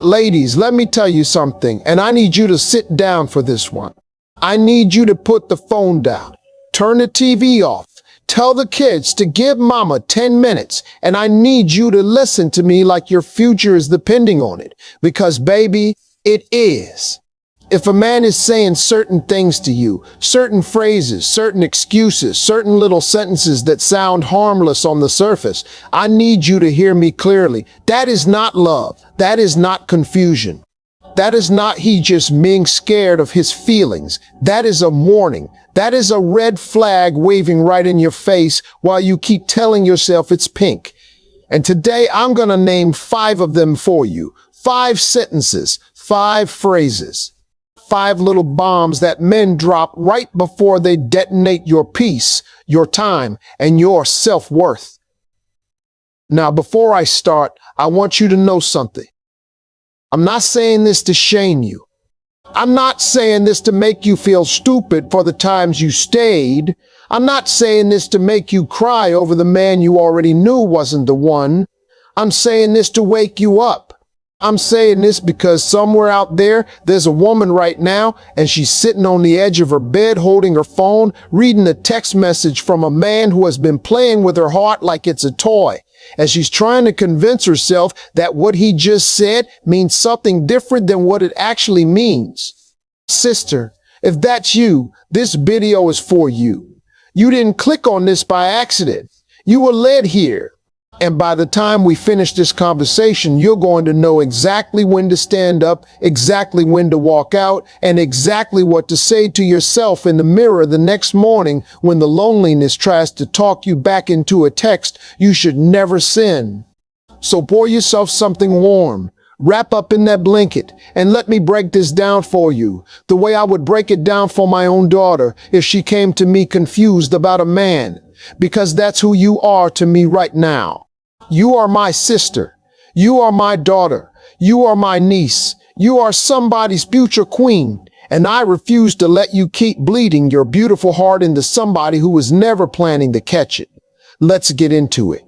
Ladies, let me tell you something, and I need you to sit down for this one. I need you to put the phone down, turn the TV off, tell the kids to give mama 10 minutes, and I need you to listen to me like your future is depending on it, because baby, it is. If a man is saying certain things to you, certain phrases, certain excuses, certain little sentences that sound harmless on the surface, I need you to hear me clearly. That is not love. That is not confusion. That is not he just being scared of his feelings. That is a warning. That is a red flag waving right in your face while you keep telling yourself it's pink. And today I'm gonna name 5 of them for you. 5 sentences, 5 phrases. 5 little bombs that men drop right before they detonate your peace, your time, and your self-worth. Now, before I start, I want you to know something. I'm not saying this to shame you. I'm not saying this to make you feel stupid for the times you stayed. I'm not saying this to make you cry over the man you already knew wasn't the one. I'm saying this to wake you up. I'm saying this because somewhere out there, there's a woman right now, and she's sitting on the edge of her bed holding her phone, reading a text message from a man who has been playing with her heart like it's a toy. And she's trying to convince herself that what he just said means something different than what it actually means. Sister, if that's you, this video is for you. You didn't click on this by accident. You were led here. And by the time we finish this conversation, you're going to know exactly when to stand up, exactly when to walk out, and exactly what to say to yourself in the mirror the next morning when the loneliness tries to talk you back into a text you should never send. So pour yourself something warm, wrap up in that blanket, and let me break this down for you, the way I would break it down for my own daughter if she came to me confused about a man, because that's who you are to me right now. You are my sister. You are my daughter. You are my niece. You are somebody's future queen. And I refuse to let you keep bleeding your beautiful heart into somebody who was never planning to catch it. Let's get into it.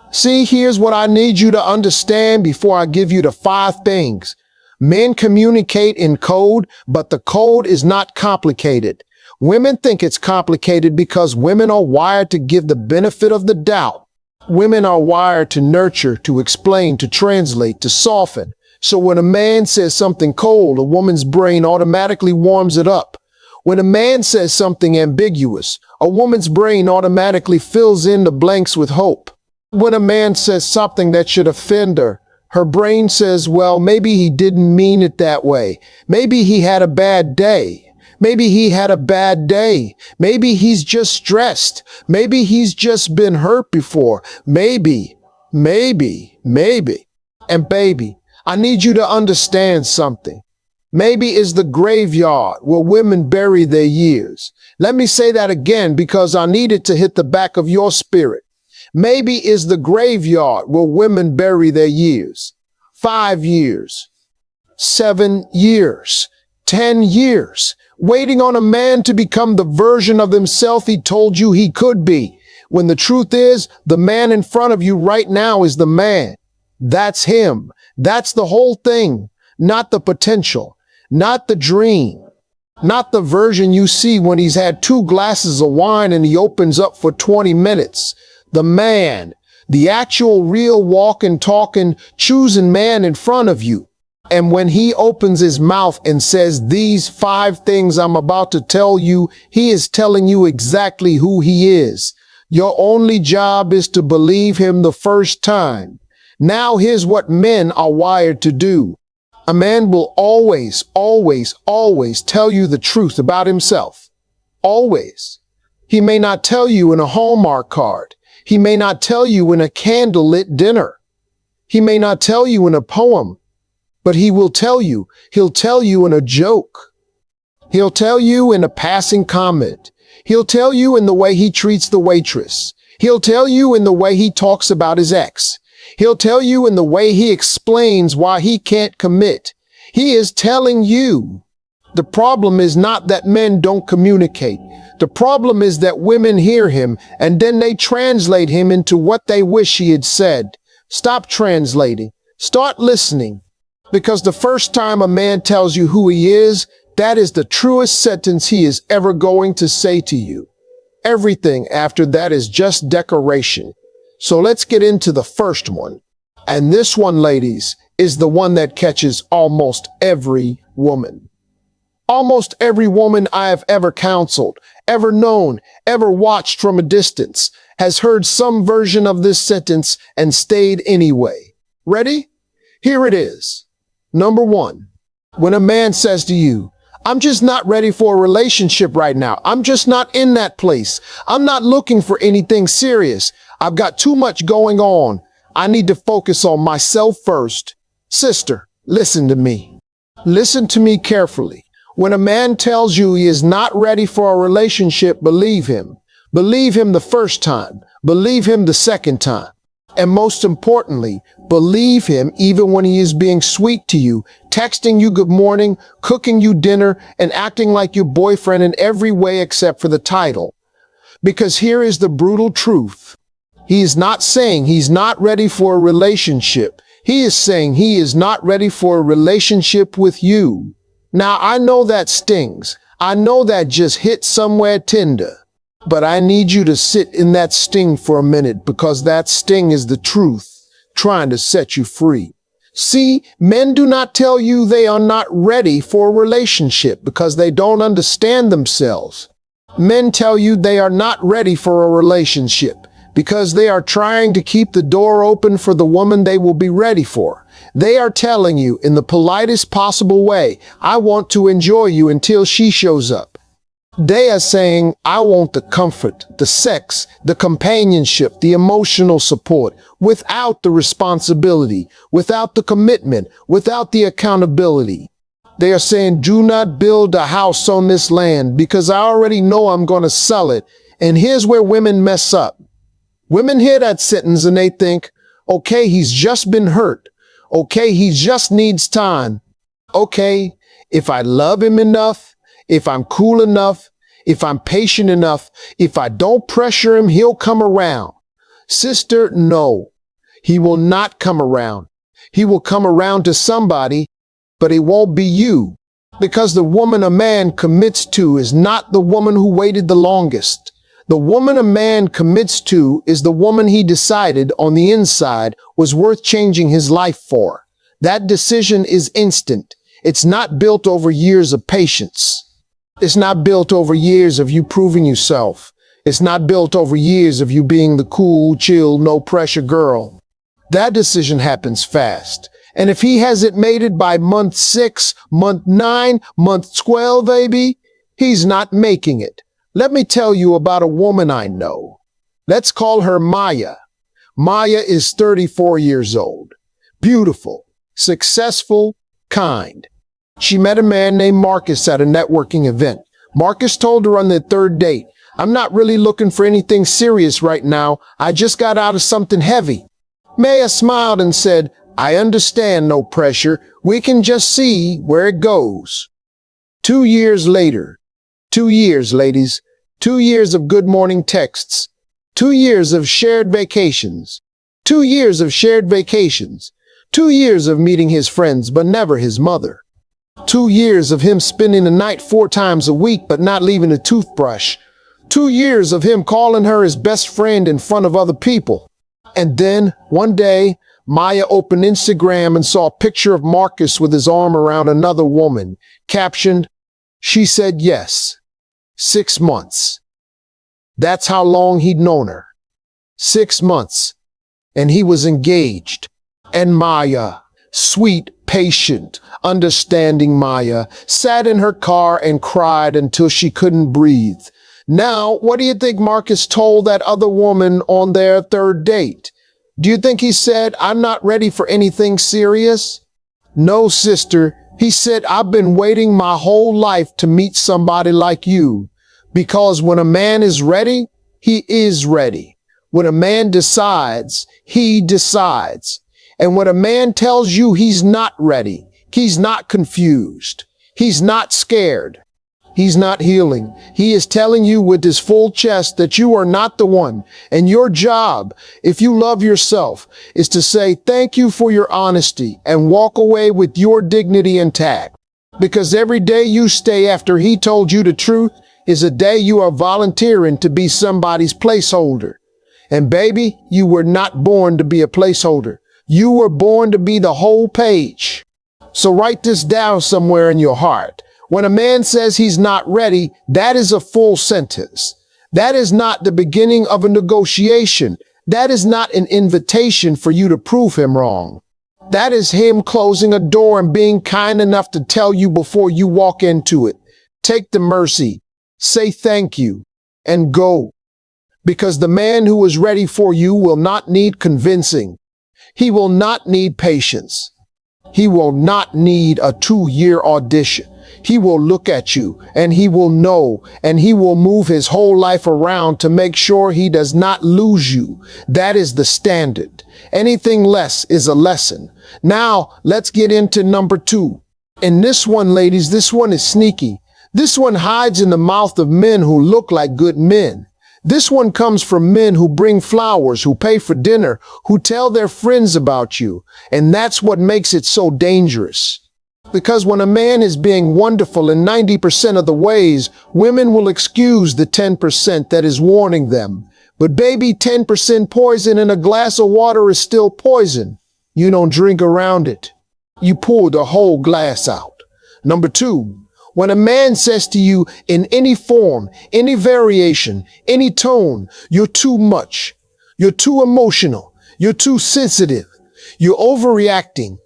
See, here's what I need you to understand before I give you the 5 things. Men communicate in code, but the code is not complicated. Women think it's complicated because women are wired to give the benefit of the doubt. Women are wired to nurture, to explain, to translate, to soften. So when a man says something cold, a woman's brain automatically warms it up. When a man says something ambiguous, a woman's brain automatically fills in the blanks with hope. When a man says something that should offend her, her brain says, well, maybe he didn't mean it that way. Maybe he had a bad day. Maybe he had a bad day. Maybe he's just stressed. Maybe he's just been hurt before. Maybe. And baby, I need you to understand something. Maybe is the graveyard where women bury their years. Let me say that again because I need it to hit the back of your spirit. Maybe is the graveyard where women bury their years. 5 years, 7 years, 10 years. Waiting on a man to become the version of himself he told you he could be, when the truth is, the man in front of you right now is the man. That's him. That's the whole thing, not the potential, not the dream, not the version you see when he's had 2 glasses of wine and he opens up for 20 minutes. The man, the actual real walking, talking, choosing man in front of you. And when he opens his mouth and says these 5 things I'm about to tell you, he is telling you exactly who he is. Your only job is to believe him the first time. Now here's what men are wired to do. A man will always tell you the truth about himself. Always. He may not tell you in a Hallmark card. He may not tell you in a candlelit dinner. He may not tell you in a poem. But he will tell you. He'll tell you in a joke. He'll tell you in a passing comment. He'll tell you in the way he treats the waitress. He'll tell you in the way he talks about his ex. He'll tell you in the way he explains why he can't commit. He is telling you. The problem is not that men don't communicate. The problem is that women hear him and then they translate him into what they wish he had said. Stop translating. Start listening. Because the first time a man tells you who he is, that is the truest sentence he is ever going to say to you. Everything after that is just decoration. So let's get into the first one. And this one, ladies, is the one that catches almost every woman. Almost every woman I have ever counseled, ever known, ever watched from a distance, has heard some version of this sentence and stayed anyway. Ready? Here it is. Number one, when a man says to you, I'm just not ready for a relationship right now. I'm just not in that place. I'm not looking for anything serious. I've got too much going on. I need to focus on myself first. Sister, listen to me. Listen to me carefully. When a man tells you he is not ready for a relationship, believe him. Believe him the first time. Believe him the second time. And most importantly, believe him even when he is being sweet to you, texting you good morning, cooking you dinner, and acting like your boyfriend in every way except for the title. Because here is the brutal truth. He is not saying he's not ready for a relationship. He is saying he is not ready for a relationship with you. Now, I know that stings. I know that just hit somewhere tender. But I need you to sit in that sting for a minute, because that sting is the truth trying to set you free. See, men do not tell you they are not ready for a relationship because they don't understand themselves. Men tell you they are not ready for a relationship because they are trying to keep the door open for the woman they will be ready for. They are telling you in the politest possible way, I want to enjoy you until she shows up. They are saying, I want the comfort, the sex, the companionship, the emotional support, without the responsibility, without the commitment, without the accountability. They are saying, do not build a house on this land because I already know I'm going to sell it. And here's where women mess up. Women hear that sentence and they think, okay, he's just been hurt. Okay, he just needs time. Okay, if I love him enough, if I'm cool enough, if I'm patient enough, if I don't pressure him, he'll come around. Sister, no, he will not come around. He will come around to somebody, but it won't be you. Because the woman a man commits to is not the woman who waited the longest. The woman a man commits to is the woman he decided on the inside was worth changing his life for. That decision is instant. It's not built over years of patience. It's not built over years of you proving yourself. It's not built over years of you being the cool, chill, no pressure girl. That decision happens fast. And if he hasn't made it by month 6, month 9, month 12, baby, he's not making it. Let me tell you about a woman I know. Let's call her Maya. Maya is 34 years old. Beautiful, successful, kind. She met a man named Marcus at a networking event. Marcus told her on their third date, I'm not really looking for anything serious right now. I just got out of something heavy. Maya smiled and said, I understand, no pressure. We can just see where it goes. 2 years later, 2 years, ladies, 2 years of good morning texts, 2 years of shared vacations, 2 years of shared vacations, 2 years of meeting his friends but never his mother. 2 years of him spending the night 4 times a week but not leaving a toothbrush. 2 years of him calling her his best friend in front of other people. And then, one day, Maya opened Instagram and saw a picture of Marcus with his arm around another woman, captioned, she said yes. 6 months. That's how long he'd known her. 6 months. And he was engaged. And Maya, sweet, patient, understanding Maya, sat in her car and cried until she couldn't breathe. Now, what do you think Marcus told that other woman on their third date? Do you think he said, I'm not ready for anything serious? No, sister. He said, I've been waiting my whole life to meet somebody like you. Because when a man is ready, he is ready. When a man decides, he decides. And when a man tells you he's not ready, he's not confused, he's not scared, He's not healing. He is telling you with his full chest that you are not the one. And your job, if you love yourself, is to say thank you for your honesty and walk away with your dignity intact. Because every day you stay after he told you the truth is a day you are volunteering to be somebody's placeholder. And baby, you were not born to be a placeholder. You were born to be the whole page. So write this down somewhere in your heart. When a man says he's not ready, that is a full sentence. That is not the beginning of a negotiation. That is not an invitation for you to prove him wrong. That is him closing a door and being kind enough to tell you before you walk into it. Take the mercy, say thank you, and go. Because the man who is ready for you will not need convincing. He will not need patience. He will not need a 2-year audition. He will look at you and he will know, and he will move his whole life around to make sure he does not lose you. That is the standard. Anything less is a lesson. Now, let's get into number 2. And this one, ladies, this one is sneaky. This one hides in the mouth of men who look like good men. This one comes from men who bring flowers, who pay for dinner, who tell their friends about you. And that's what makes it so dangerous. Because when a man is being wonderful in 90% of the ways, women will excuse the 10% that is warning them. But baby, 10% poison in a glass of water is still poison. You don't drink around it. You pour the whole glass out. Number 2. When a man says to you in any form, any variation, any tone, you're too much, you're too emotional, you're too sensitive, you're overreacting,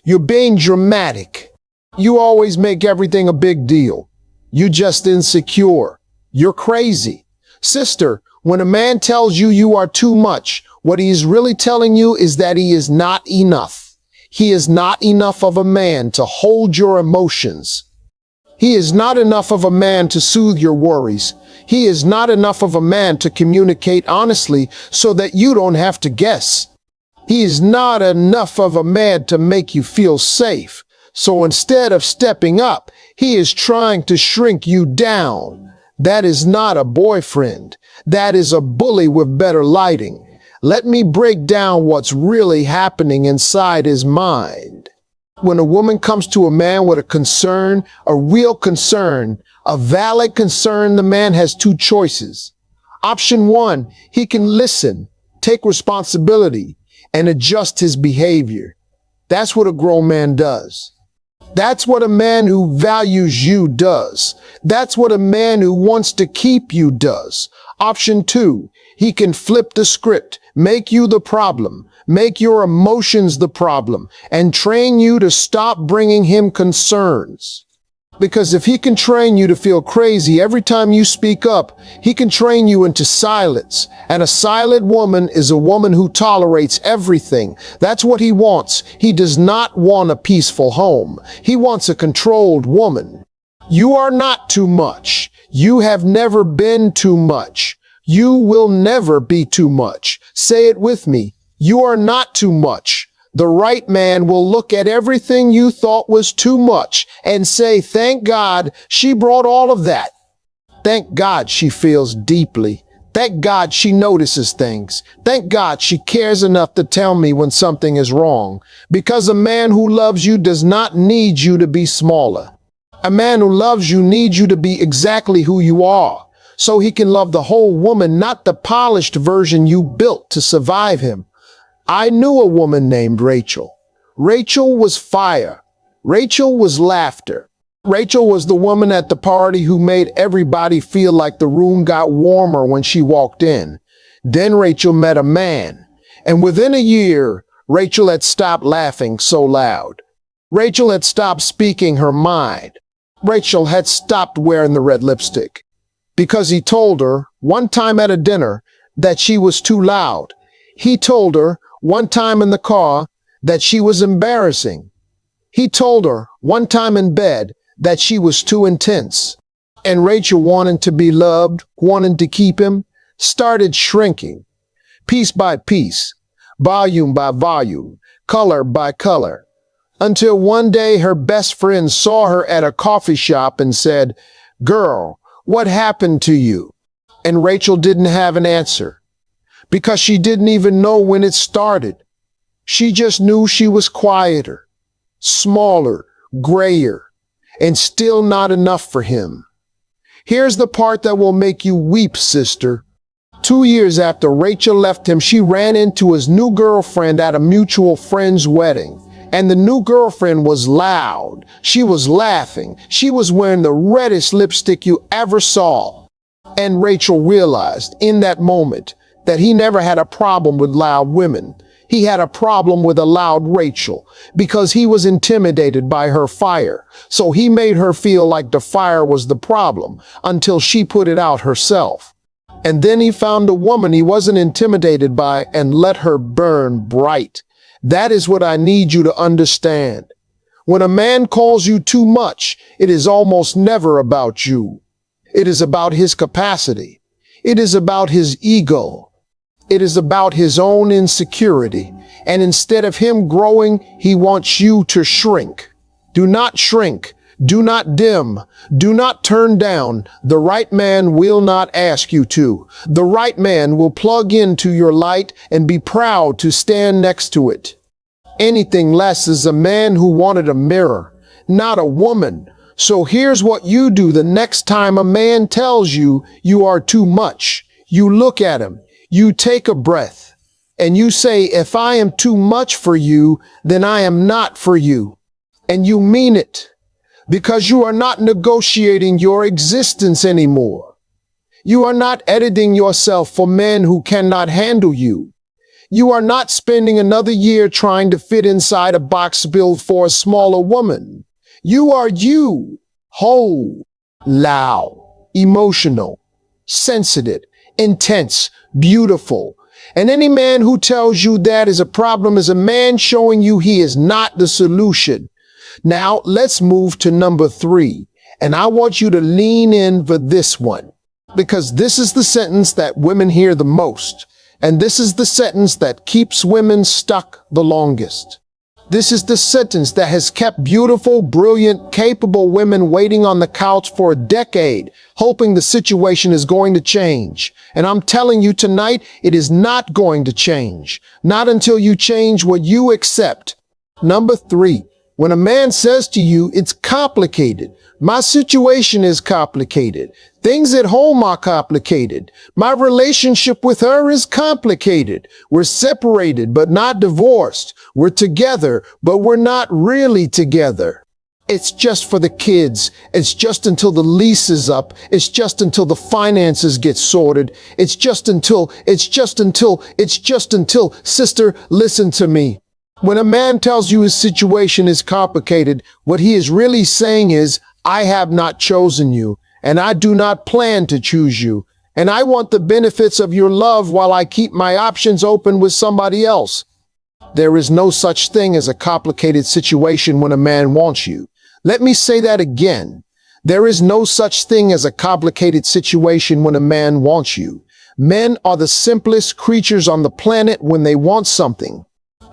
you're being dramatic, you always make everything a big deal, you're just insecure, you're crazy. Sister, when a man tells you you are too much, what he is really telling you is that he is not enough. He is not enough of a man to hold your emotions. He is not enough of a man to soothe your worries. He is not enough of a man to communicate honestly so that you don't have to guess. He is not enough of a man to make you feel safe. So instead of stepping up, he is trying to shrink you down. That is not a boyfriend. That is a bully with better lighting. Let me break down what's really happening inside his mind. When a woman comes to a man with a concern, a real concern, a valid concern, the man has 2 choices. Option 1, he can listen, take responsibility, and adjust his behavior. That's what a grown man does. That's what a man who values you does. That's what a man who wants to keep you does. Option 2, he can flip the script, make you the problem, make your emotions the problem, and train you to stop bringing him concerns. Because if he can train you to feel crazy every time you speak up, he can train you into silence. And a silent woman is a woman who tolerates everything. That's what he wants. He does not want a peaceful home. He wants a controlled woman. You are not too much. You have never been too much. You will never be too much. Say it with me. You are not too much. The right man will look at everything you thought was too much and say, thank God she brought all of that. Thank God she feels deeply. Thank God she notices things. Thank God she cares enough to tell me when something is wrong. Because a man who loves you does not need you to be smaller. A man who loves you needs you to be exactly who you are, so he can love the whole woman, not the polished version you built to survive him. I knew a woman named Rachel. Rachel was fire. Rachel was laughter. Rachel was the woman at the party who made everybody feel like the room got warmer when she walked in. Then Rachel met a man, and within a year, Rachel had stopped laughing so loud. Rachel had stopped speaking her mind. Rachel had stopped wearing the red lipstick. Because he told her one time at a dinner that she was too loud. He told her one time in the car that she was embarrassing. He told her one time in bed that she was too intense. And Rachel, wanting to be loved, wanting to keep him, started shrinking, piece by piece, volume by volume, color by color, until one day her best friend saw her at a coffee shop and said, Girl, what happened to you? And Rachel didn't have an answer because she didn't even know when it started. She just knew she was quieter, smaller, grayer, and still not enough for him. Here's the part that will make you weep, sister. 2 years after Rachel left him, she ran into his new girlfriend at a mutual friend's wedding. And the new girlfriend was loud. She was laughing. She was wearing the reddest lipstick you ever saw. And Rachel realized in that moment that he never had a problem with loud women. He had a problem with a loud Rachel because he was intimidated by her fire. So he made her feel like the fire was the problem until she put it out herself. And then he found a woman he wasn't intimidated by and let her burn bright. That is what I need you to understand. When a man calls you too much, it is almost never about you. It is about his capacity. It is about his ego. It is about his own insecurity. And instead of him growing, he wants you to shrink. Do not shrink. Do not dim. Do not turn down. The right man will not ask you to. The right man will plug into your light and be proud to stand next to it. Anything less is a man who wanted a mirror, not a woman. So here's what you do the next time a man tells you you are too much. You look at him, you take a breath, and you say, if I am too much for you, then I am not for you. And you mean it. Because you are not negotiating your existence anymore. You are not editing yourself for men who cannot handle you. You are not spending another year trying to fit inside a box built for a smaller woman. You are you, whole, loud, emotional, sensitive, intense, beautiful. And any man who tells you that is a problem is a man showing you he is not the solution. Now, let's move to number 3. And I want you to lean in for this one, because this is the sentence that women hear the most. And this is the sentence that keeps women stuck the longest. This is the sentence that has kept beautiful, brilliant, capable women waiting on the couch for a decade, hoping the situation is going to change. And I'm telling you tonight, it is not going to change. Not until you change what you accept. Number 3. When a man says to you, it's complicated. My situation is complicated. Things at home are complicated. My relationship with her is complicated. We're separated, but not divorced. We're together, but we're not really together. It's just for the kids. It's just until the lease is up. It's just until the finances get sorted. It's just until, sister, listen to me. When a man tells you his situation is complicated, what he is really saying is, I have not chosen you, and I do not plan to choose you, and I want the benefits of your love while I keep my options open with somebody else. There is no such thing as a complicated situation when a man wants you. Let me say that again. There is no such thing as a complicated situation when a man wants you. Men are the simplest creatures on the planet when they want something.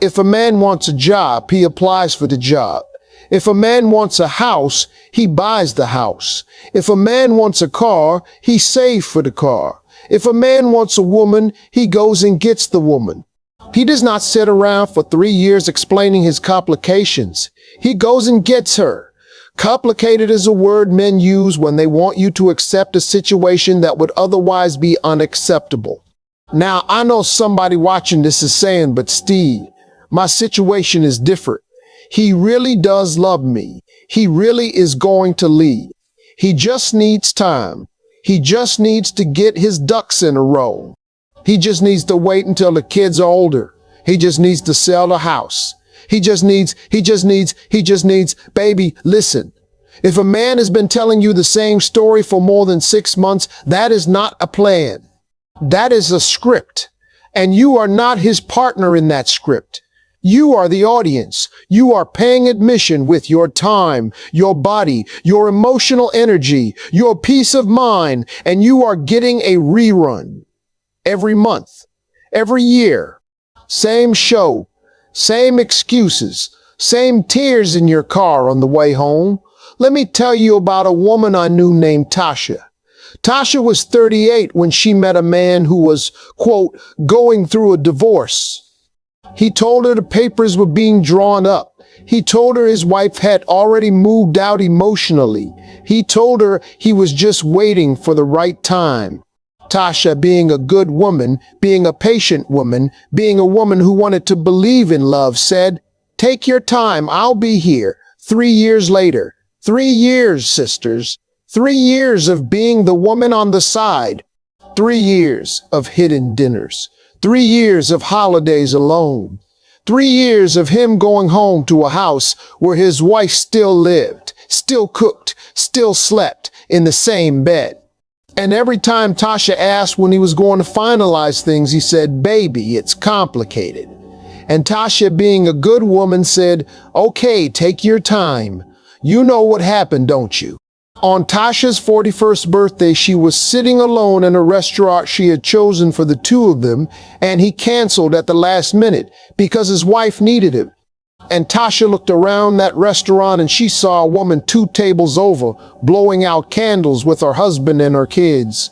If a man wants a job, he applies for the job. If a man wants a house, he buys the house. If a man wants a car, he saves for the car. If a man wants a woman, he goes and gets the woman. He does not sit around for 3 years explaining his complications. He goes and gets her. Complicated is a word men use when they want you to accept a situation that would otherwise be unacceptable. Now, I know somebody watching this is saying, but Steve, my situation is different. He really does love me. He really is going to leave. He just needs time. He just needs to get his ducks in a row. He just needs to wait until the kids are older. He just needs to sell the house. He just needs, baby, listen. If a man has been telling you the same story for more than 6 months, that is not a plan. That is a script. And you are not his partner in that script. You are the audience. You are paying admission with your time, your body, your emotional energy, your peace of mind, and you are getting a rerun. Every month, every year, same show, same excuses, same tears in your car on the way home. Let me tell you about a woman I knew named Tasha. Tasha was 38 when she met a man who was, quote, going through a divorce. He told her the papers were being drawn up. He told her his wife had already moved out emotionally. He told her he was just waiting for the right time. Tasha, being a good woman, being a patient woman, being a woman who wanted to believe in love, said, "Take your time, I'll be here." 3 years later, 3 years, sisters, 3 years of being the woman on the side, 3 years of hidden dinners, 3 years of holidays alone, 3 years of him going home to a house where his wife still lived, still cooked, still slept in the same bed. And every time Tasha asked when he was going to finalize things, he said, "Baby, it's complicated." And Tasha, being a good woman, said, "Okay, take your time. You know what happened, don't you?" On Tasha's 41st birthday, she was sitting alone in a restaurant she had chosen for the two of them, and he canceled at the last minute because his wife needed him. And Tasha looked around that restaurant and she saw a woman 2 tables over blowing out candles with her husband and her kids.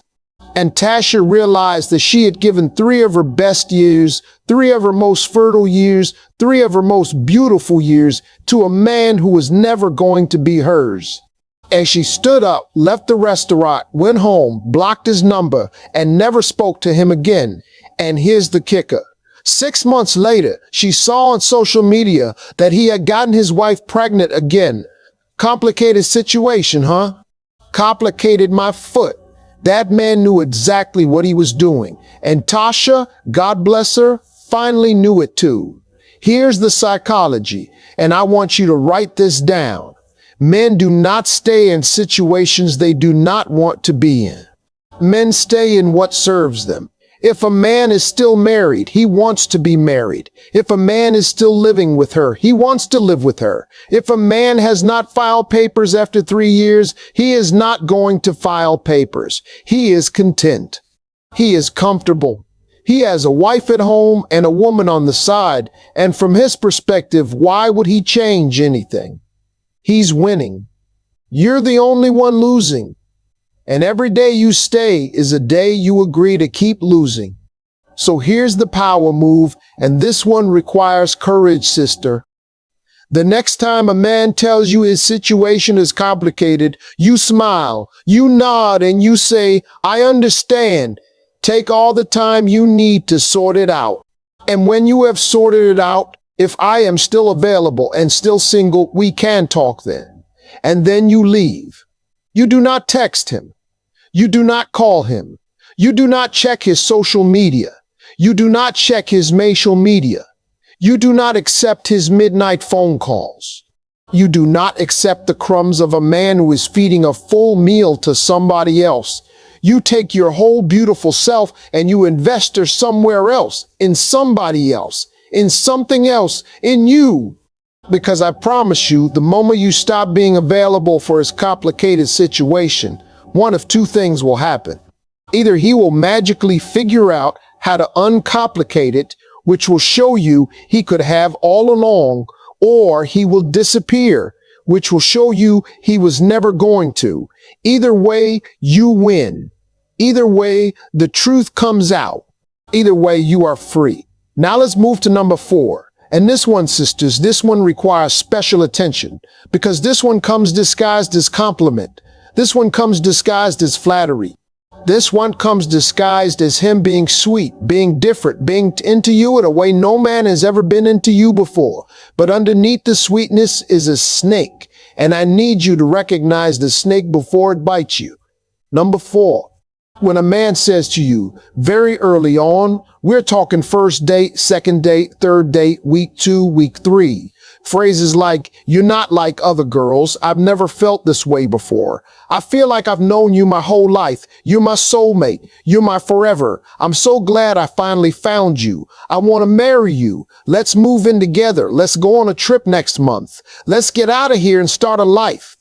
And Tasha realized that she had given 3 of her best years, 3 of her most fertile years, 3 of her most beautiful years to a man who was never going to be hers. As she stood up, left the restaurant, went home, blocked his number, and never spoke to him again. And here's the kicker. 6 months later, she saw on social media that he had gotten his wife pregnant again. Complicated situation, huh? Complicated my foot. That man knew exactly what he was doing. And Tasha, God bless her, finally knew it too. Here's the psychology, and I want you to write this down. Men do not stay in situations they do not want to be in. Men stay in what serves them. If a man is still married, he wants to be married. If a man is still living with her, he wants to live with her. If a man has not filed papers after 3 years, he is not going to file papers. He is content. He is comfortable. He has a wife at home and a woman on the side. And from his perspective, why would he change anything? He's winning. You're the only one losing. And every day you stay is a day you agree to keep losing. So here's the power move, and this one requires courage, sister. The next time a man tells you his situation is complicated, you smile, you nod, and you say, "I understand." Take all the time you need to sort it out. And when you have sorted it out, if I am still available and still single, we can talk then. And then you leave. You do not text him. You do not call him. You do not check his social media. You do not check his social media. You do not accept his midnight phone calls. You do not accept the crumbs of a man who is feeding a full meal to somebody else. You take your whole beautiful self and you invest her somewhere else, in somebody else, in something else, in you. Because I promise you, the moment you stop being available for his complicated situation, one of 2 things will happen. Either he will magically figure out how to uncomplicate it, which will show you he could have all along, or he will disappear, which will show you he was never going to. Either way, you win. Either way, the truth comes out. Either way, you are free. Now let's move to number 4. And this one, sisters, this one requires special attention because this one comes disguised as compliment. This one comes disguised as flattery. This one comes disguised as him being sweet, being different, being into you in a way no man has ever been into you before. But underneath the sweetness is a snake, and I need you to recognize the snake before it bites you. Number 4. When a man says to you very early on, we're talking first date, second date, third date, week 2, week 3. Phrases like, "You're not like other girls. I've never felt this way before. I feel like I've known you my whole life. You're my soulmate. You're my forever. I'm so glad I finally found you. I want to marry you. Let's move in together. Let's go on a trip next month. Let's get out of here and start a life."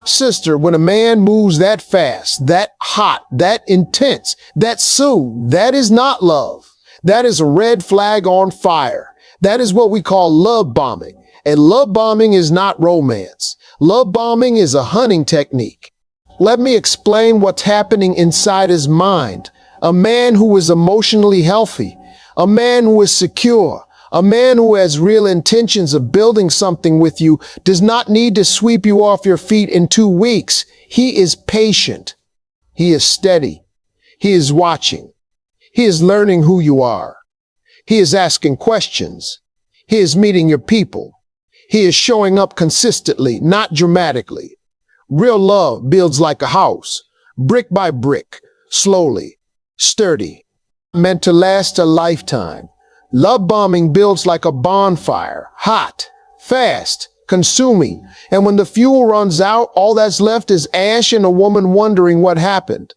Sister, when a man moves that fast, that hot, that intense, that soon, that is not love. That is a red flag on fire. That is what we call love bombing. And love bombing is not romance. Love bombing is a hunting technique. Let me explain what's happening inside his mind. A man who is emotionally healthy, a man who is secure, a man who has real intentions of building something with you does not need to sweep you off your feet in 2 weeks. He is patient. He is steady. He is watching. He is learning who you are. He is asking questions. He is meeting your people. He is showing up consistently, not dramatically. Real love builds like a house, brick by brick, slowly, sturdy, meant to last a lifetime. Love bombing builds like a bonfire, hot, fast, consuming, and when the fuel runs out, all that's left is ash and a woman wondering what happened.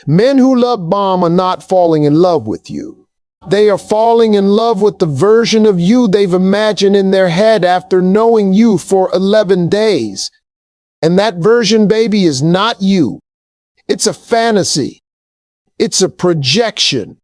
Men who love bomb are not falling in love with you. They are falling in love with the version of you they've imagined in their head after knowing you for 11 days. And that version, baby, is not you. It's a fantasy. It's a projection.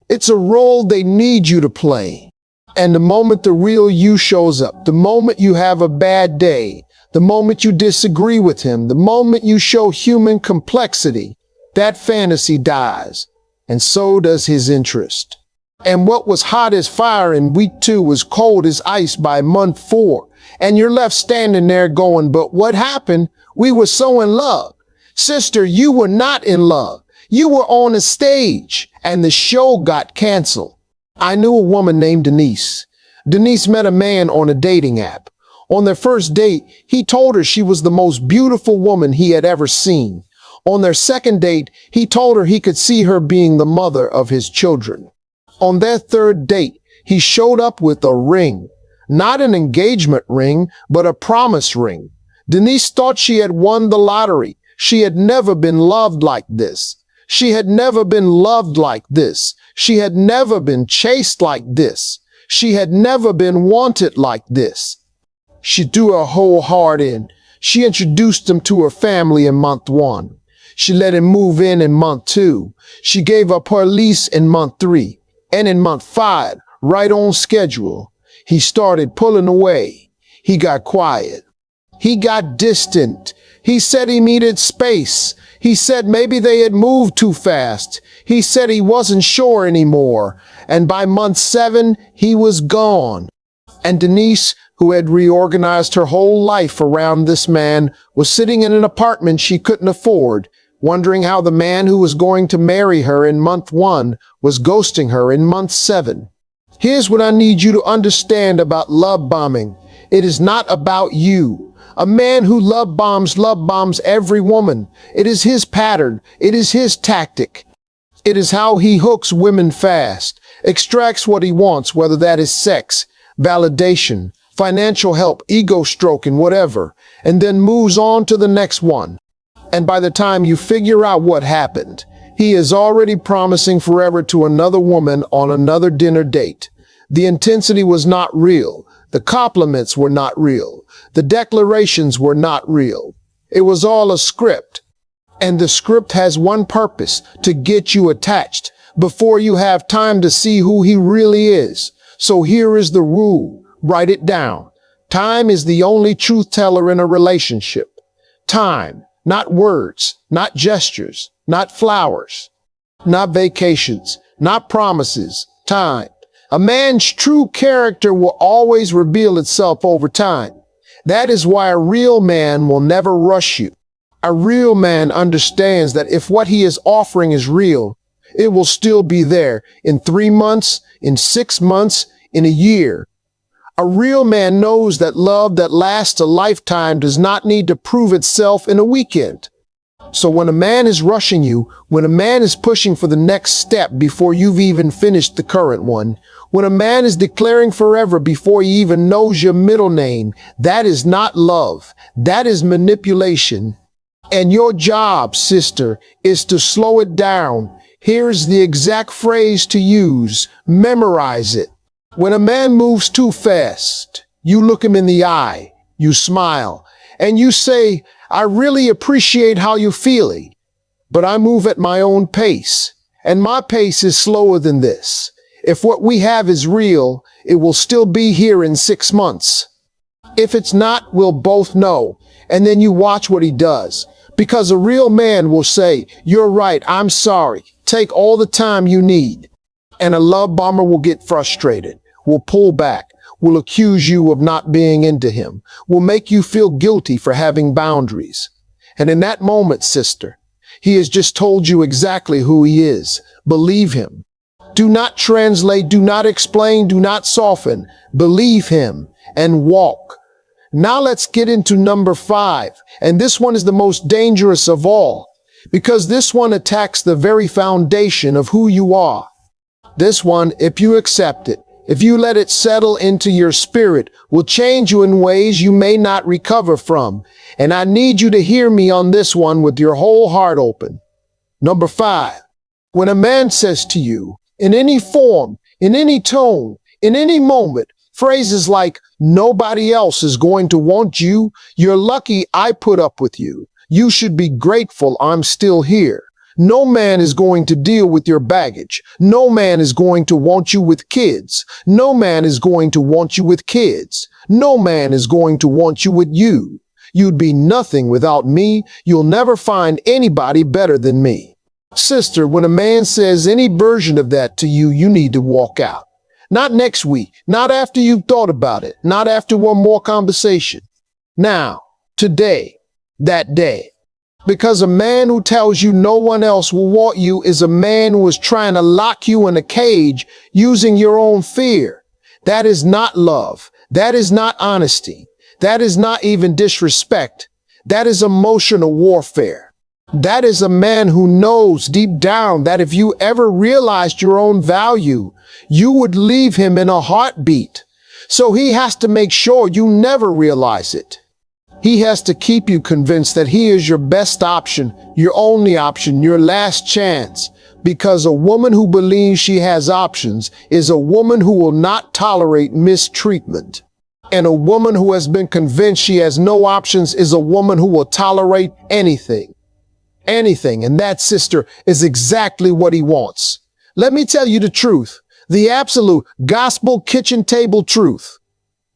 It's a role they need you to play. And the moment the real you shows up, the moment you have a bad day, the moment you disagree with him, the moment you show human complexity, that fantasy dies. And so does his interest. And what was hot as fire in week 2 was cold as ice by month 4. And you're left standing there going, but what happened? We were so in love. Sister, you were not in love. You were on a stage, and the show got canceled. I knew a woman named Denise. Denise met a man on a dating app. On their first date, he told her she was the most beautiful woman he had ever seen. On their second date, he told her he could see her being the mother of his children. On their third date, he showed up with a ring. Not an engagement ring, but a promise ring. Denise thought she had won the lottery. She had never been loved like this. She had never been loved like this. She had never been chased like this. She had never been wanted like this. She threw her whole heart in. She introduced him to her family in month 1. She let him move in month 2. She gave up her lease in month 3. And in month 5, right on schedule, he started pulling away. He got quiet. He got distant. He said he needed space. He said maybe they had moved too fast. He said he wasn't sure anymore. And by month 7, he was gone. And Denise, who had reorganized her whole life around this man, was sitting in an apartment she couldn't afford, wondering how the man who was going to marry her in month 1 was ghosting her in month 7. Here's what I need you to understand about love bombing. It is not about you. A man who love bombs every woman. It is his pattern. It is his tactic. It is how he hooks women fast, extracts what he wants, whether that is sex, validation, financial help, ego stroking, whatever, and then moves on to the next one. And by the time you figure out what happened, he is already promising forever to another woman on another dinner date. The intensity was not real. The compliments were not real. The declarations were not real. It was all a script. And the script has one purpose: to get you attached before you have time to see who he really is. So here is the rule. Write it down. Time is the only truth teller in a relationship. Time, not words, not gestures, not flowers, not vacations, not promises. Time. A man's true character will always reveal itself over time. That is why a real man will never rush you. A real man understands that if what he is offering is real, it will still be there in 3 months, in 6 months, in a year. A real man knows that love that lasts a lifetime does not need to prove itself in a weekend. So when a man is rushing you, when a man is pushing for the next step before you've even finished the current one, when a man is declaring forever before he even knows your middle name, that is not love. That is manipulation. And your job, sister, is to slow it down. Here's the exact phrase to use. Memorize it. When a man moves too fast, you look him in the eye, you smile, and you say, I really appreciate how you're feeling, but I move at my own pace, and my pace is slower than this. If what we have is real, it will still be here in 6 months. If it's not, we'll both know. And then you watch what he does. Because a real man will say, "You're right, I'm sorry. Take all the time you need." And a love bomber will get frustrated, will pull back, will accuse you of not being into him, will make you feel guilty for having boundaries. And in that moment, sister, he has just told you exactly who he is. Believe him. Do not translate, do not explain, do not soften. Believe him and walk. Now let's get into number 5. And this one is the most dangerous of all, because this one attacks the very foundation of who you are. This one, if you accept it, if you let it settle into your spirit, will change you in ways you may not recover from. And I need you to hear me on this one with your whole heart open. Number 5, when a man says to you, in any form, in any tone, in any moment, phrases like, "Nobody else is going to want you. You're lucky I put up with you. You should be grateful I'm still here. No man is going to deal with your baggage. No man is going to want you with kids. No man is going to want you with kids. No man is going to want you with you. You'd be nothing without me. You'll never find anybody better than me." Sister, when a man says any version of that to you, you need to walk out. Not next week, not after you've thought about it, not after one more conversation. Now, today, that day. Because a man who tells you no one else will want you is a man who is trying to lock you in a cage using your own fear. That is not love. That is not honesty. That is not even disrespect. That is emotional warfare. That is a man who knows deep down that if you ever realized your own value, you would leave him in a heartbeat. So he has to make sure you never realize it. He has to keep you convinced that he is your best option, your only option, your last chance. Because a woman who believes she has options is a woman who will not tolerate mistreatment. And a woman who has been convinced she has no options is a woman who will tolerate anything. Anything. And that, sister, is exactly what he wants. Let me tell you the truth. The absolute gospel kitchen table truth.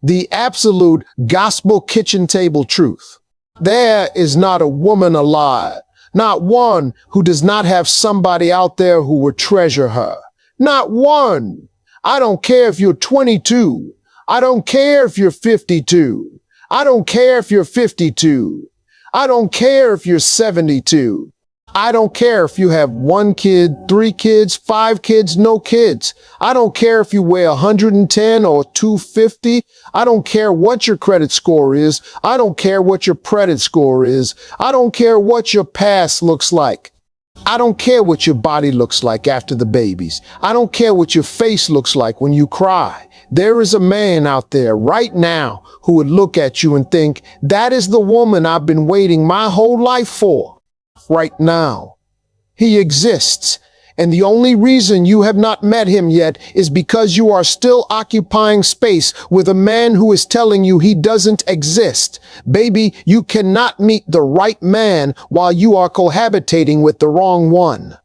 The absolute gospel kitchen table truth. There is not a woman alive, not one who does not have somebody out there who would treasure her. Not one. I don't care if you're 22. I don't care if you're 52. I don't care if you're 52. I don't care if you're 72. I don't care if you have 1 kid, 3 kids, 5 kids, no kids. I don't care if you weigh 110 or 250. I don't care what your credit score is. I don't care what your credit score is. I don't care what your past looks like. I don't care what your body looks like after the babies. I don't care what your face looks like when you cry. There is a man out there right now who would look at you and think, that is the woman I've been waiting my whole life for. Right now. He exists. And the only reason you have not met him yet is because you are still occupying space with a man who is telling you he doesn't exist. Baby, you cannot meet the right man while you are cohabitating with the wrong one.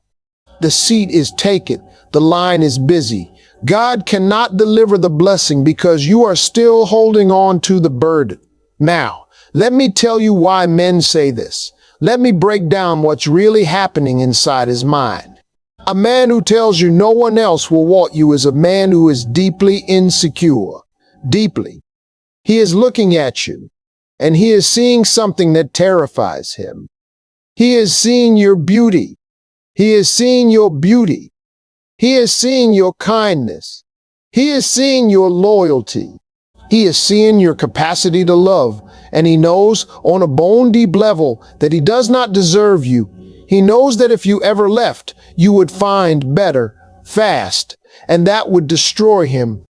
The seat is taken. The line is busy. God cannot deliver the blessing because you are still holding on to the burden. Now, let me tell you why men say this. Let me break down what's really happening inside his mind. A man who tells you no one else will want you is a man who is deeply insecure. Deeply. He is looking at you, and he is seeing something that terrifies him. He is seeing your beauty. He is seeing your beauty. He is seeing your kindness. He is seeing your loyalty. He is seeing your capacity to love, and he knows on a bone deep level that he does not deserve you. He knows that if you ever left, you would find better, fast, and that would destroy him.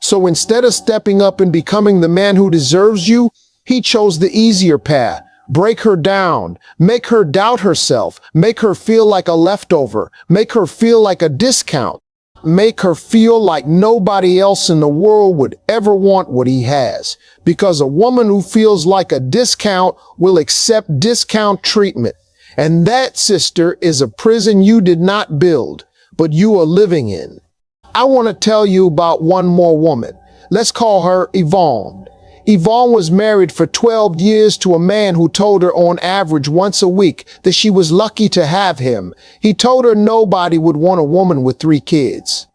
So instead of stepping up and becoming the man who deserves you, he chose the easier path. Break her down, make her doubt herself, make her feel like a leftover, make her feel like a discount, make her feel like nobody else in the world would ever want what he has. Because a woman who feels like a discount will accept discount treatment. And that, sister, is a prison you did not build, but you are living in. I want to tell you about one more woman. Let's call her Yvonne. Yvonne was married for 12 years to a man who told her on average once a week that she was lucky to have him. He told her nobody would want a woman with 3 kids.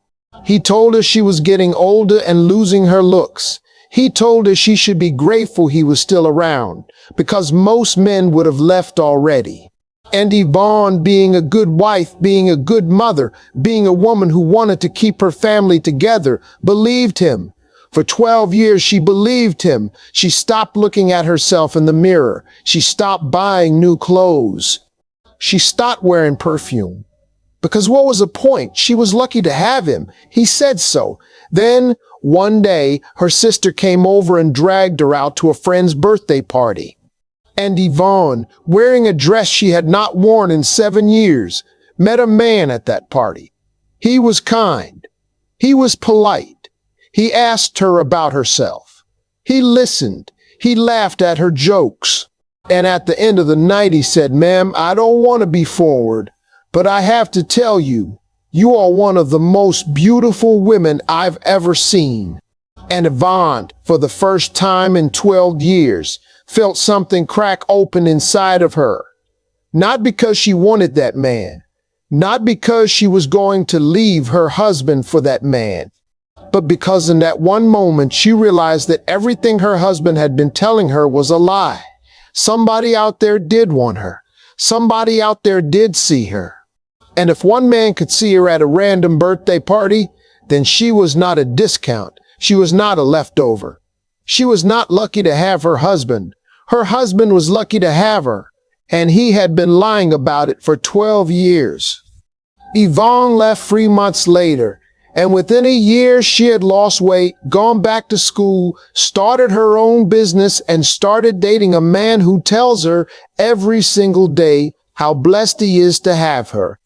He told her she was getting older and losing her looks. He told her she should be grateful he was still around, because most men would have left already. And Yvonne, being a good wife, being a good mother, being a woman who wanted to keep her family together, believed him. For 12 years, she believed him. She stopped looking at herself in the mirror. She stopped buying new clothes. She stopped wearing perfume. Because what was the point? She was lucky to have him. He said so. Then, one day, her sister came over and dragged her out to a friend's birthday party. And Yvonne, wearing a dress she had not worn in 7 years, met a man at that party. He was kind. He was polite. He asked her about herself. He listened. He laughed at her jokes. And at the end of the night, he said, "Ma'am, I don't want to be forward, but I have to tell you, you are one of the most beautiful women I've ever seen." And Yvonne, for the first time in 12 years, felt something crack open inside of her. Not because she wanted that man, not because she was going to leave her husband for that man, but because in that one moment she realized that everything her husband had been telling her was a lie. Somebody out there did want her. Somebody out there did see her. And if one man could see her at a random birthday party, then she was not a discount. She was not a leftover. She was not lucky to have her husband. Her husband was lucky to have her, and he had been lying about it for 12 years. Yvonne left 3 months later, and within a year she had lost weight, gone back to school, started her own business, and started dating a man who tells her every single day how blessed he is to have her.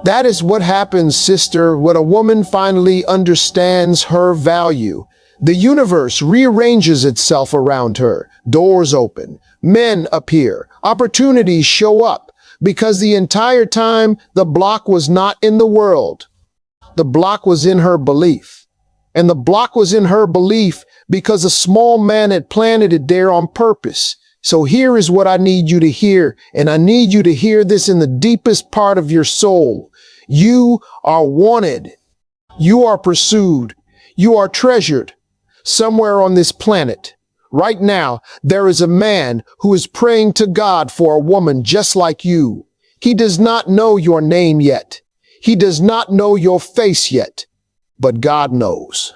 That is what happens, sister, when a woman finally understands her value. The universe rearranges itself around her. Doors open. Men appear. Opportunities show up. Because the entire time, the block was not in the world. The block was in her belief. And the block was in her belief because a small man had planted it there on purpose. So here is what I need you to hear, and I need you to hear this in the deepest part of your soul. You are wanted. You are pursued. You are treasured. Somewhere on this planet, right now, there is a man who is praying to God for a woman just like you. He does not know your name yet. He does not know your face yet, but God knows.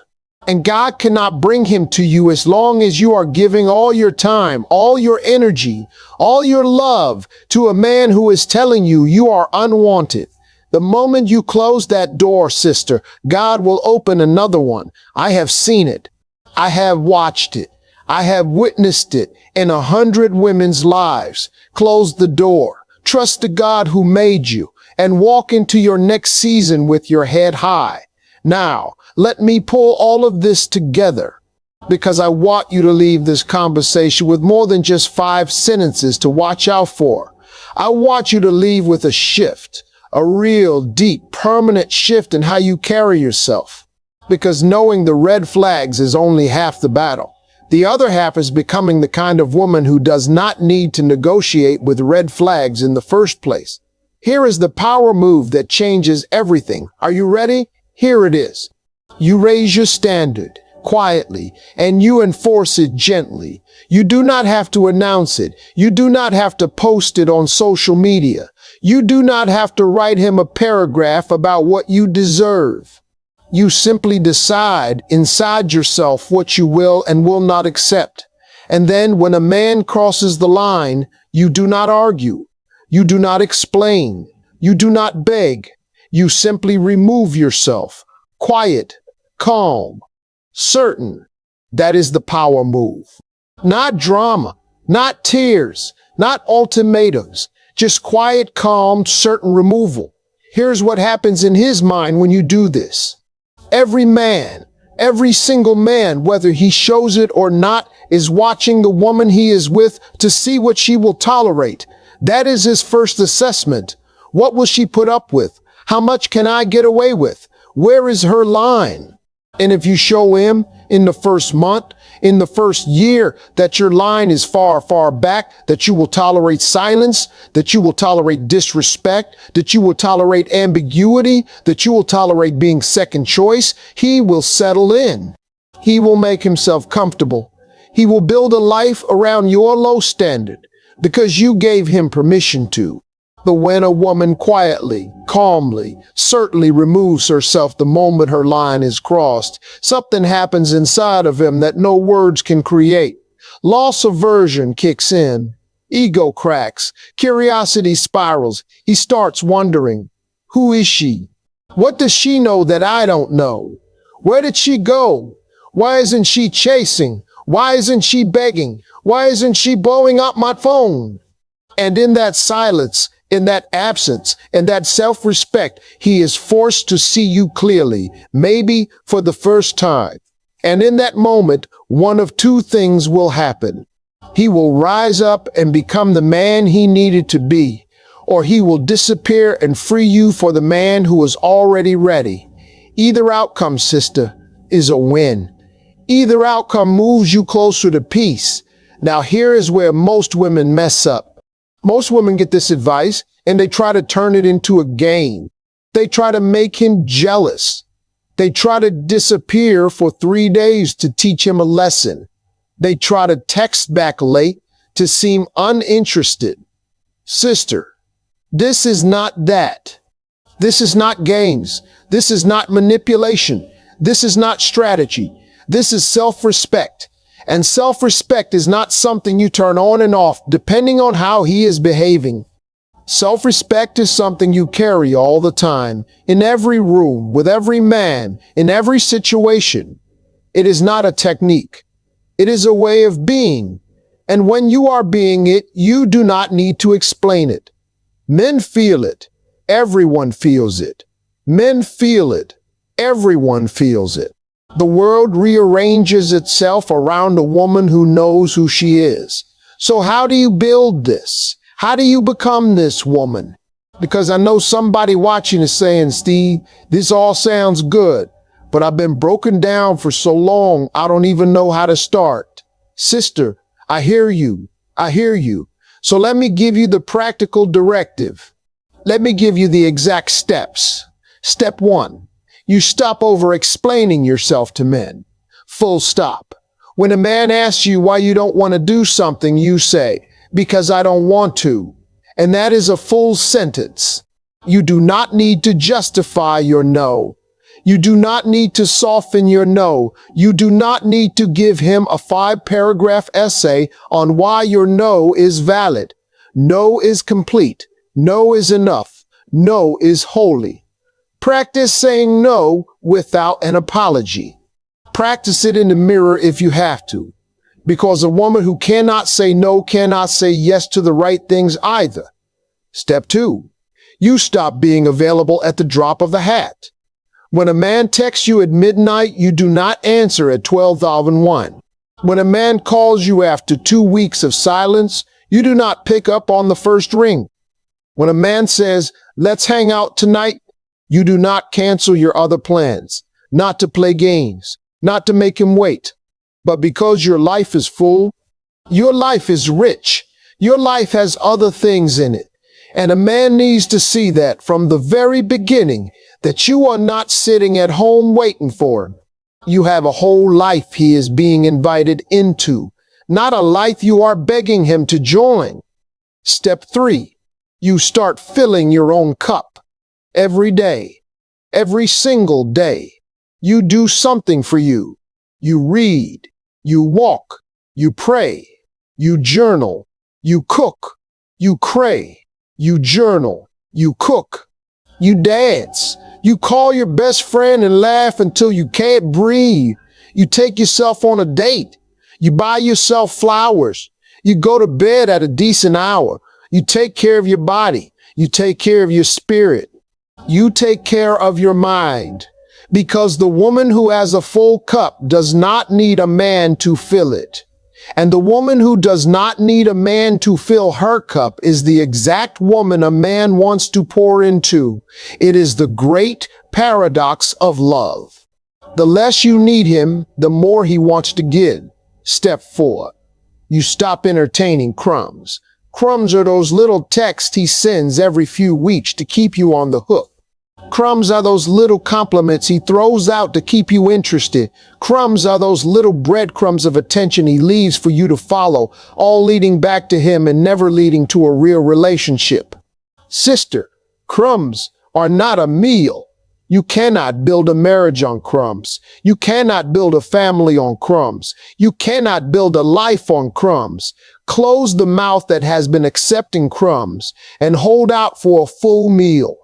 And God cannot bring him to you as long as you are giving all your time, all your energy, all your love to a man who is telling you you are unwanted. The moment you close that door, sister, God will open another one. I have seen it. I have watched it. I have witnessed it in 100 women's lives. Close the door. Trust the God who made you and walk into your next season with your head high. Now, let me pull all of this together because I want you to leave this conversation with more than just 5 sentences to watch out for. I want you to leave with a shift, a real, deep, permanent shift in how you carry yourself. Because knowing the red flags is only half the battle. The other half is becoming the kind of woman who does not need to negotiate with red flags in the first place. Here is the power move that changes everything. Are you ready? Here it is. You raise your standard quietly and you enforce it gently. You do not have to announce it. You do not have to post it on social media. You do not have to write him a paragraph about what you deserve. You simply decide inside yourself what you will and will not accept. And then when a man crosses the line, you do not argue. You do not explain. You do not beg. You simply remove yourself. Quiet, calm, certain. That is the power move. Not drama, not tears, not ultimatums. Just quiet, calm, certain removal. Here's what happens in his mind when you do this. Every man, every single man, whether he shows it or not, is watching the woman he is with to see what she will tolerate. That is his first assessment. What will she put up with? How much can I get away with? Where is her line? And if you show him in the first month, In the first year that your line is far, far back, that you will tolerate silence, that you will tolerate disrespect, that you will tolerate ambiguity, that you will tolerate being second choice, he will settle in. He will make himself comfortable. He will build a life around your low standard because you gave him permission to. But when a woman quietly, calmly, certainly removes herself the moment her line is crossed, something happens inside of him that no words can create. Loss aversion kicks in. Ego cracks. Curiosity spirals. He starts wondering, who is she? What does she know that I don't know? Where did she go? Why isn't she chasing? Why isn't she begging? Why isn't she blowing up my phone? And in that silence, in that absence, in that self-respect, he is forced to see you clearly, maybe for the first time. And in that moment, one of two things will happen. He will rise up and become the man he needed to be, or he will disappear and free you for the man who is already ready. Either outcome, sister, is a win. Either outcome moves you closer to peace. Now here is where most women mess up. Most women get this advice and they try to turn it into a game. They try to make him jealous. They try to disappear for 3 days to teach him a lesson. They try to text back late to seem uninterested. Sister, this is not that. This is not games. This is not manipulation. This is not strategy. This is self-respect. And self-respect is not something you turn on and off depending on how he is behaving. Self-respect is something you carry all the time, in every room, with every man, in every situation. It is not a technique. It is a way of being. And when you are being it, you do not need to explain it. Men feel it. Everyone feels it. Men feel it. Everyone feels it. The world rearranges itself around a woman who knows who she is. So how do you build this? How do you become this woman? Because I know somebody watching is saying, Steve, this all sounds good, but I've been broken down for so long, I don't even know how to start. Sister, I hear you. I hear you. So let me give you the practical directive. Let me give you the exact steps. Step 1. You stop over-explaining yourself to men. Full stop. When a man asks you why you don't want to do something, you say, because I don't want to. And that is a full sentence. You do not need to justify your no. You do not need to soften your no. You do not need to give him a 5-paragraph essay on why your no is valid. No is complete. No is enough. No is holy. Practice saying no without an apology. Practice it in the mirror if you have to, because a woman who cannot say no cannot say yes to the right things either. Step 2. You stop being available at the drop of a hat. When a man texts you at midnight, you do not answer at 12:01. When a man calls you after 2 weeks of silence, you do not pick up on the first ring. When a man says, let's hang out tonight, you do not cancel your other plans, not to play games, not to make him wait. But because your life is full, your life is rich, your life has other things in it. And a man needs to see that from the very beginning, that you are not sitting at home waiting for him. You have a whole life he is being invited into, not a life you are begging him to join. Step 3. You start filling your own cup. Every day, every single day, you do something for you. You read, you walk, you pray, you journal, you cook, you pray, you journal, you cook, you dance, you call your best friend and laugh until you can't breathe. You take yourself on a date. You buy yourself flowers. You go to bed at a decent hour. You take care of your body. You take care of your spirit. You take care of your mind, because the woman who has a full cup does not need a man to fill it. And the woman who does not need a man to fill her cup is the exact woman a man wants to pour into. It is the great paradox of love. The less you need him, the more he wants to give. Step 4. You stop entertaining crumbs. Crumbs are those little texts he sends every few weeks to keep you on the hook. Crumbs are those little compliments he throws out to keep you interested. Crumbs are those little breadcrumbs of attention he leaves for you to follow, all leading back to him and never leading to a real relationship. Sister, crumbs are not a meal. You cannot build a marriage on crumbs. You cannot build a family on crumbs. You cannot build a life on crumbs. Close the mouth that has been accepting crumbs and hold out for a full meal.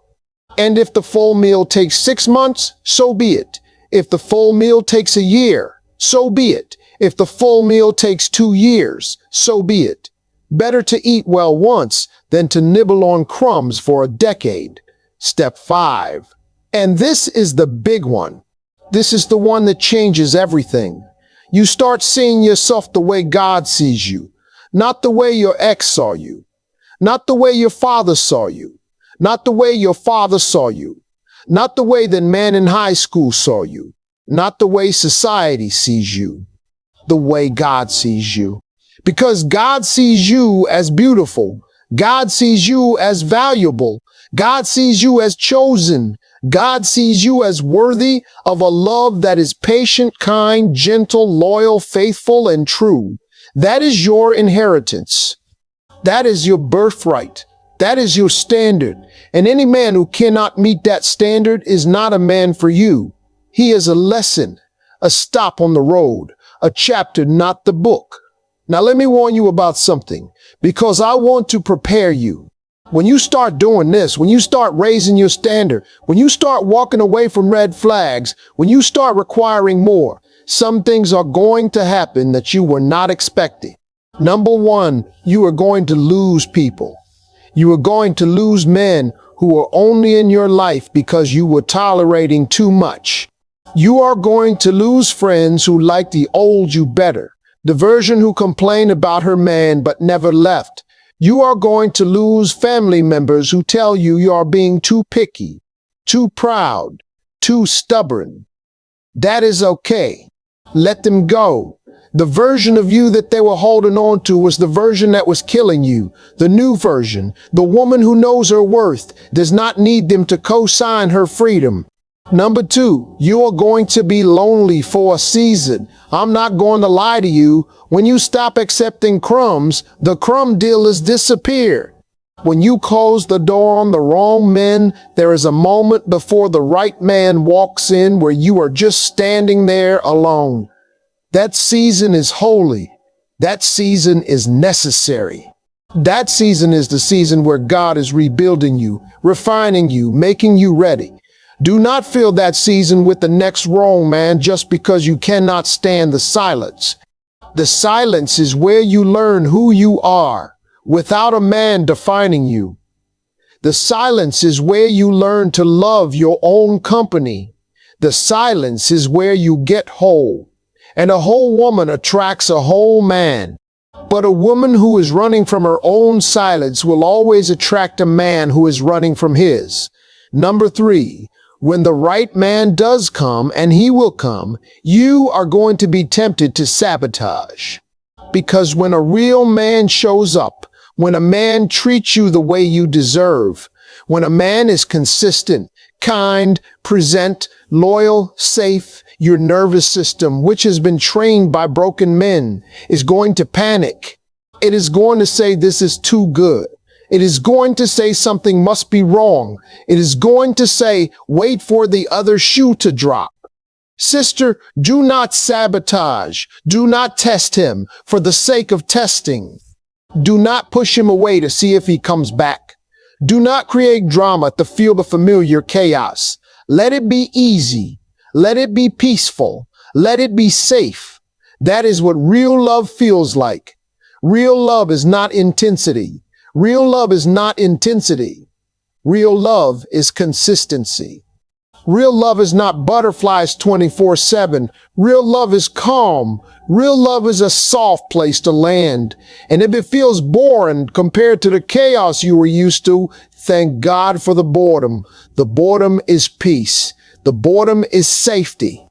And if the full meal takes 6 months, so be it. If the full meal takes a year, so be it. If the full meal takes 2 years, so be it. Better to eat well once than to nibble on crumbs for a decade. Step 5. And this is the big one. This is the one that changes everything. You start seeing yourself the way God sees you, not the way your ex saw you, not the way your father saw you, not the way your father saw you, not the way that man in high school saw you, not the way society sees you, the way God sees you. Because God sees you as beautiful. God sees you as valuable. God sees you as chosen. God sees you as worthy of a love that is patient, kind, gentle, loyal, faithful, and true. That is your inheritance. That is your birthright. That is your standard. And any man who cannot meet that standard is not a man for you. He is a lesson, a stop on the road, a chapter, not the book. Now let me warn you about something, because I want to prepare you. When you start doing this, when you start raising your standard, when you start walking away from red flags, when you start requiring more, some things are going to happen that you were not expecting. Number 1, you are going to lose people. You are going to lose men who are only in your life because you were tolerating too much. You are going to lose friends who like the old you better, the version who complained about her man but never left. You are going to lose family members who tell you you are being too picky, too proud, too stubborn. That is okay. Let them go. The version of you that they were holding on to was the version that was killing you. The new version, the woman who knows her worth, does not need them to co-sign her freedom. Number 2, you are going to be lonely for a season. I'm not going to lie to you. When you stop accepting crumbs, the crumb dealers disappear. When you close the door on the wrong men, there is a moment before the right man walks in where you are just standing there alone. That season is holy. That season is necessary. That season is the season where God is rebuilding you, refining you, making you ready. Do not fill that season with the next wrong man just because you cannot stand the silence. The silence is where you learn who you are without a man defining you. The silence is where you learn to love your own company. The silence is where you get whole. And a whole woman attracts a whole man. But a woman who is running from her own silence will always attract a man who is running from his. Number 3, when the right man does come, and he will come, you are going to be tempted to sabotage. Because when a real man shows up, when a man treats you the way you deserve, when a man is consistent, kind, present, loyal, safe, your nervous system, which has been trained by broken men, is going to panic. It is going to say this is too good. It is going to say something must be wrong. It is going to say, wait for the other shoe to drop. Sister, do not sabotage. Do not test him for the sake of testing. Do not push him away to see if he comes back. Do not create drama to feel the familiar chaos. Let it be easy. Let it be peaceful. Let it be safe. That is what real love feels like. Real love is not intensity. Real love is not intensity. Real love is consistency. Real love is not butterflies 24/7. Real love is calm. Real love is a soft place to land. And if it feels boring compared to the chaos you were used to, thank God for the boredom. The boredom is peace. The boredom is safety.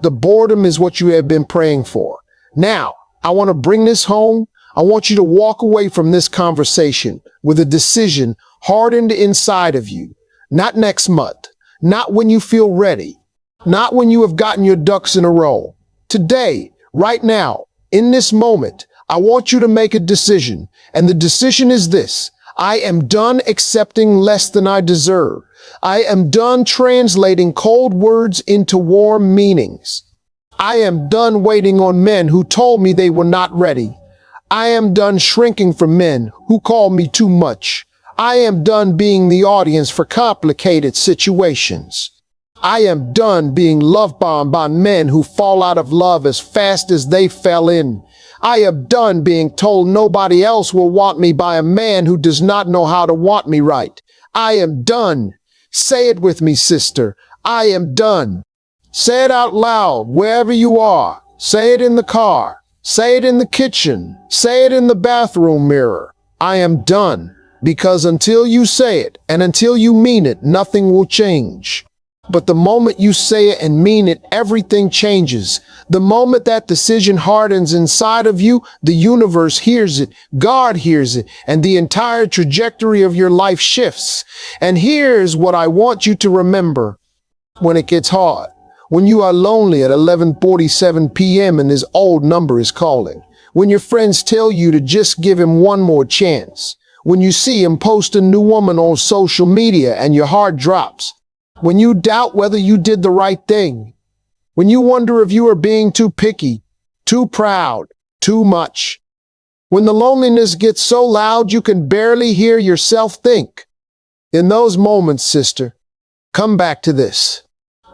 The boredom is what you have been praying for. Now, I want to bring this home. I want you to walk away from this conversation with a decision hardened inside of you. Not next month, not when you feel ready, not when you have gotten your ducks in a row. Today, right now, in this moment, I want you to make a decision. And the decision is this: I am done accepting less than I deserve. I am done translating cold words into warm meanings. I am done waiting on men who told me they were not ready. I am done shrinking from men who call me too much. I am done being the audience for complicated situations. I am done being love bombed by men who fall out of love as fast as they fell in. I am done being told nobody else will want me by a man who does not know how to want me right. I am done. Say it with me, sister. I am done. Say it out loud wherever you are. Say it in the car. Say it in the kitchen. Say it in the bathroom mirror. I am done. Because until you say it and until you mean it, nothing will change. But the moment you say it and mean it, everything changes. The moment that decision hardens inside of you, the universe hears it, God hears it, and the entire trajectory of your life shifts. And here's what I want you to remember when it gets hard. When you are lonely at 11:47 p.m. and his old number is calling. When your friends tell you to just give him one more chance. When you see him post a new woman on social media and your heart drops. When you doubt whether you did the right thing. When you wonder if you are being too picky, too proud, too much. When the loneliness gets so loud you can barely hear yourself think. In those moments, sister, come back to this.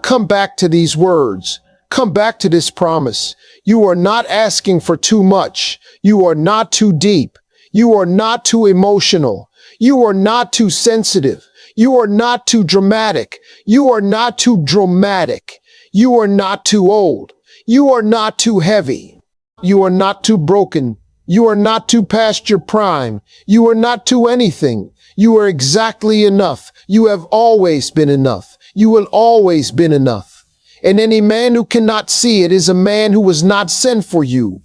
Come back to these words. Come back to this promise. You are not asking for too much. You are not too deep. You are not too emotional. You are not too sensitive. You are not too dramatic. You are not too dramatic. You are not too old. You are not too heavy. You are not too broken. You are not too past your prime. You are not too anything. You are exactly enough. You have always been enough. You will always been enough. And any man who cannot see it is a man who was not sent for you.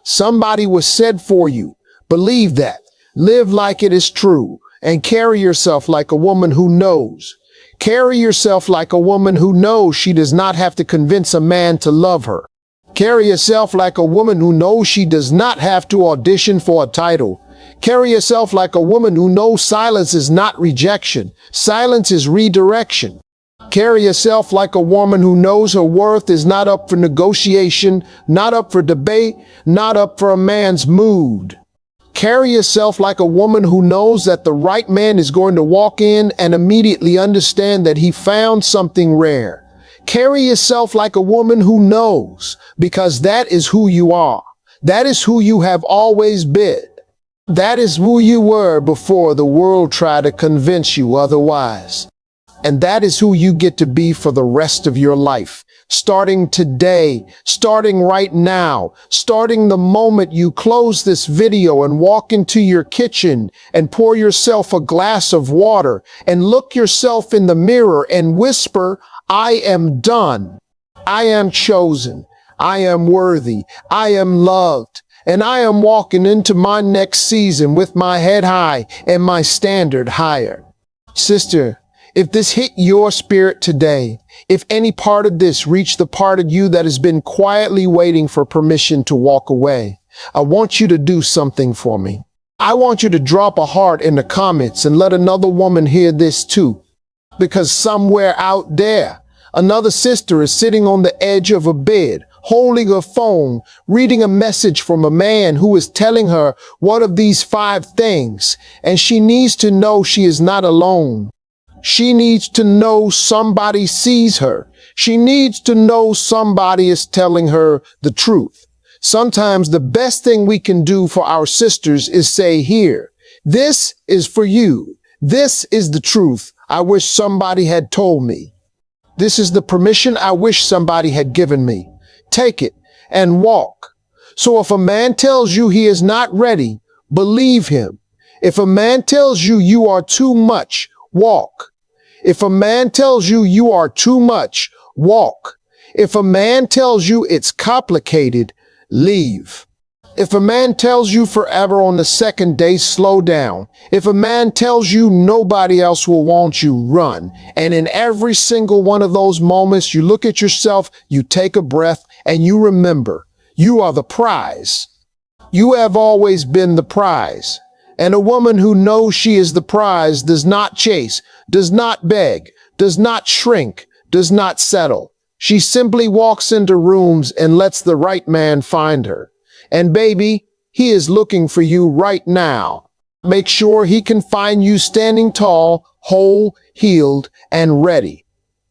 Somebody was sent for you. Believe that. Live like it is true. And carry yourself like a woman who knows. Carry yourself like a woman who knows she does not have to convince a man to love her. Carry yourself like a woman who knows she does not have to audition for a title. Carry yourself like a woman who knows silence is not rejection. Silence is redirection. Carry yourself like a woman who knows her worth is not up for negotiation, not up for debate, not up for a man's mood. Carry yourself like a woman who knows that the right man is going to walk in and immediately understand that he found something rare. Carry yourself like a woman who knows, because that is who you are. That is who you have always been. That is who you were before the world tried to convince you otherwise. And that is who you get to be for the rest of your life. Starting today, starting right now, starting the moment you close this video and walk into your kitchen and pour yourself a glass of water and look yourself in the mirror and whisper, I am done. I am chosen. I am worthy. I am loved. And I am walking into my next season with my head high and my standard higher. Sister, if this hit your spirit today, if any part of this reached the part of you that has been quietly waiting for permission to walk away, I want you to do something for me. I want you to drop a heart in the comments and let another woman hear this too. Because somewhere out there, another sister is sitting on the edge of a bed, holding her phone, reading a message from a man who is telling her one of these 5 things, and she needs to know she is not alone. She needs to know somebody sees her. She needs to know somebody is telling her the truth. Sometimes the best thing we can do for our sisters is say, here, this is for you. This is the truth I wish somebody had told me. This is the permission I wish somebody had given me. Take it and walk. So if a man tells you he is not ready, believe him. If a man tells you you are too much, walk. If a man tells you you are too much, walk. If a man tells you it's complicated, leave. If a man tells you forever on the second day, slow down. If a man tells you nobody else will want you, run. And in every single one of those moments, you look at yourself, you take a breath, and you remember, you are the prize. You have always been the prize. And a woman who knows she is the prize does not chase, does not beg, does not shrink, does not settle. She simply walks into rooms and lets the right man find her. And baby, he is looking for you right now. Make sure he can find you standing tall, whole, healed, and ready.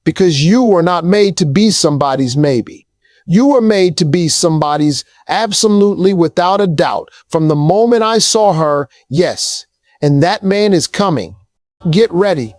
Because you were not made to be somebody's maybe. You were made to be somebody's absolutely without a doubt. From the moment I saw her, yes, and that man is coming. Get ready.